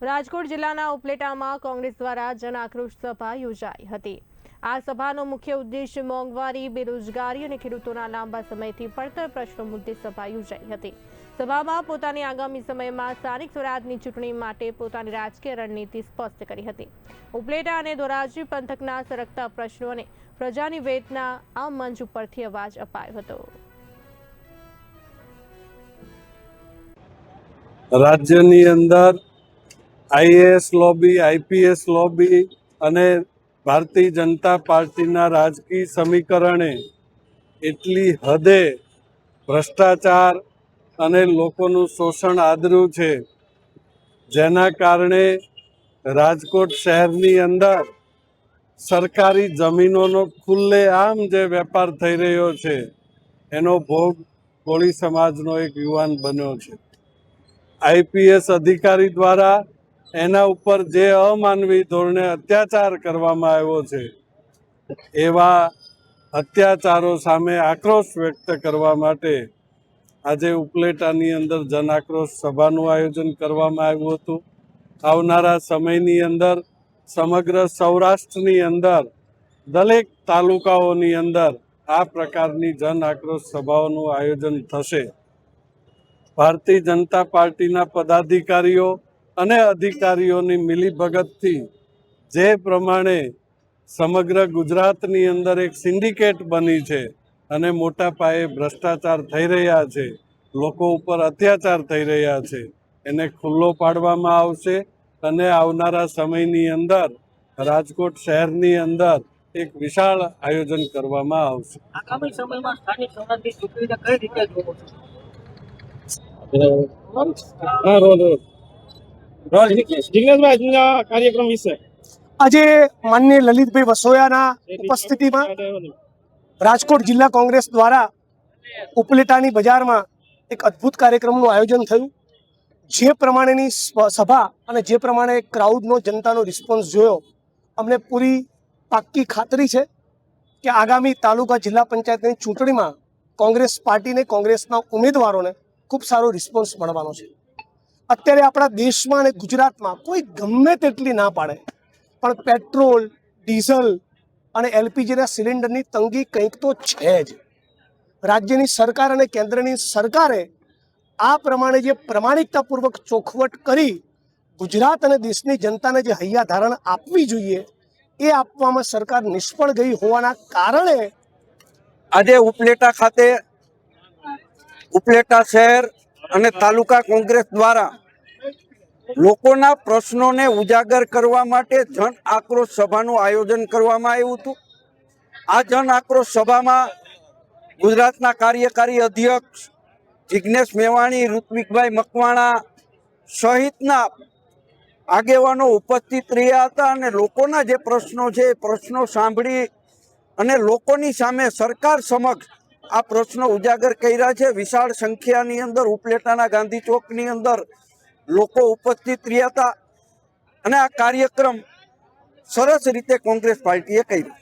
રાજકોટ જિલ્લાના ઉપલેટામાં કોંગ્રેસ દ્વારા જન આક્રોશ સભા યોજાઈ હતી। આ સભાનો મુખ્ય ઉદ્દેશ મોંઘવારી, બેરોજગારી અને ખેડૂતોના લાંબા સમયથી પડતર પ્રશ્નો મુદ્દે સભા યોજાઈ હતી। સભામાં પોતાની આગામી સમયમાં સ્થાનિક સ્વરાજની ચૂંટણી માટે પોતાની રાજકીય રણનીતિ સ્પષ્ટ કરી હતી। ઉપલેટા અને ધોરાજી પંથકના સરકતા પ્રશ્નો અને પ્રજાની વેદના આ મંચ ઉપરથી અવાજ અપાયો હતો। રાજ્યની અંદર આઈએએસ લોબી, આઈપીએસ લોબી અને ભારતીય જનતા પાર્ટીના રાજકીય સમીકરણે એટલી હદે ભ્રષ્ટાચાર અને લોકોનું શોષણ આદર્યું છે, જેના કારણે રાજકોટ શહેરની અંદર સરકારી જમીનોનો ખુલ્લેઆમ જે વેપાર થઈ રહ્યો છે, એનો ભોગ કોળી સમાજનો એક યુવાન બન્યો છે। આઈપીએસ અધિકારી દ્વારા એના ઉપર જે અમાનવી ધોરણે અત્યાચાર કરવામાં આવ્યો છે, એવા અત્યાચારો સામે આક્રોશ વ્યક્ત કરવા માટે આજે ઉપલેટાની અંદર જન આક્રોશ સભાનું આયોજન કરવામાં આવ્યું હતું। આવનારા સમયની અંદર સમગ્ર સૌરાષ્ટ્રની અંદર દરેક તાલુકાઓની અંદર આ પ્રકારની જન આક્રોશ સભાઓનું આયોજન થશે। ભારતીય જનતા પાર્ટીના પદાધિકારીઓ અને અધિકારીઓની મિલીભગતથી જે પ્રમાણે સમગ્ર ગુજરાતની અંદર એક સિન્ડિકેટ બની છે અને મોટા પાયે ભ્રષ્ટાચાર થઈ રહ્યા છે, લોકો ઉપર અત્યાચાર થઈ રહ્યા છે, એને ખુલ્લો પાડવામાં આવશે અને આવનારા સમયની અંદર રાજકોટ શહેરની અંદર એક વિશાળ આયોજન કરવામાં આવશે। આગામી સમયમાં સ્થાનિક સ્વરાજની ચૂંટણીને કઈ રીતે જોવો છો? કાર્યક્રમ વિશે આજે માનનીય લલિતભાઈ વસોયાના ઉપસ્થિતિમાં રાજકોટ જિલ્લા કોંગ્રેસ દ્વારા ઉપલેટાની બજારમાં એક અદ્ભુત કાર્યક્રમનું આયોજન થયું। જે પ્રમાણેની સભા અને જે પ્રમાણે ક્રાઉડનો જનતાનો રિસ્પોન્સ જોયો, અમને પૂરી પાક્કી ખાતરી છે કે આગામી તાલુકા જિલ્લા પંચાયતની ચૂંટણીમાં કોંગ્રેસ પાર્ટીને, કોંગ્રેસના ઉમેદવારોને ખૂબ સારો રિસ્પોન્સ મળવાનો છે। અત્યારે આપણા દેશમાં અને ગુજરાતમાં કોઈ ગમે તેટલી ના પાડે, પણ પેટ્રોલ, ડીઝલ અને એલપીજીના સિલિન્ડરની તંગી કંઈક તો છે જ। રાજ્યની સરકાર અને કેન્દ્રની સરકારે આ પ્રમાણે જે પ્રમાણિકતાપૂર્વક ચોખવટ કરી ગુજરાત અને દેશની જનતાને જે હૈયાધારણ આપવી જોઈએ, એ આપવામાં સરકાર નિષ્ફળ ગઈ હોવાના કારણે આજે ઉપલેટા ખાતે ઉપલેટા શહેર અને તાલુકા કોંગ્રેસ દ્વારા લોકોના પ્રશ્નોને ઉજાગર કરવા માટે જન આક્રોશ સભાનું આયોજન કરવામાં આવ્યું હતું। આ જન આક્રોશ સભામાં ગુજરાતના કાર્યકારી અધ્યક્ષ જિગ્નેશ મેવાણી, ઋત્વિકભાઈ મકવાણા સહિતના આગેવાનો ઉપસ્થિત રહ્યા હતા અને લોકોના જે પ્રશ્નો છે એ પ્રશ્નો સાંભળી અને લોકોની સામે સરકાર સમક્ષ આ પ્રશ્નો ઉજાગર કર્યા છે। વિશાળ સંખ્યાની અંદર ઉપલેટાના ગાંધી ચોકની અંદર લોકો ઉપસ્થિત રહ્યા હતા અને આ કાર્યક્રમ સરસ રીતે કોંગ્રેસ પાર્ટીએ કર્યો।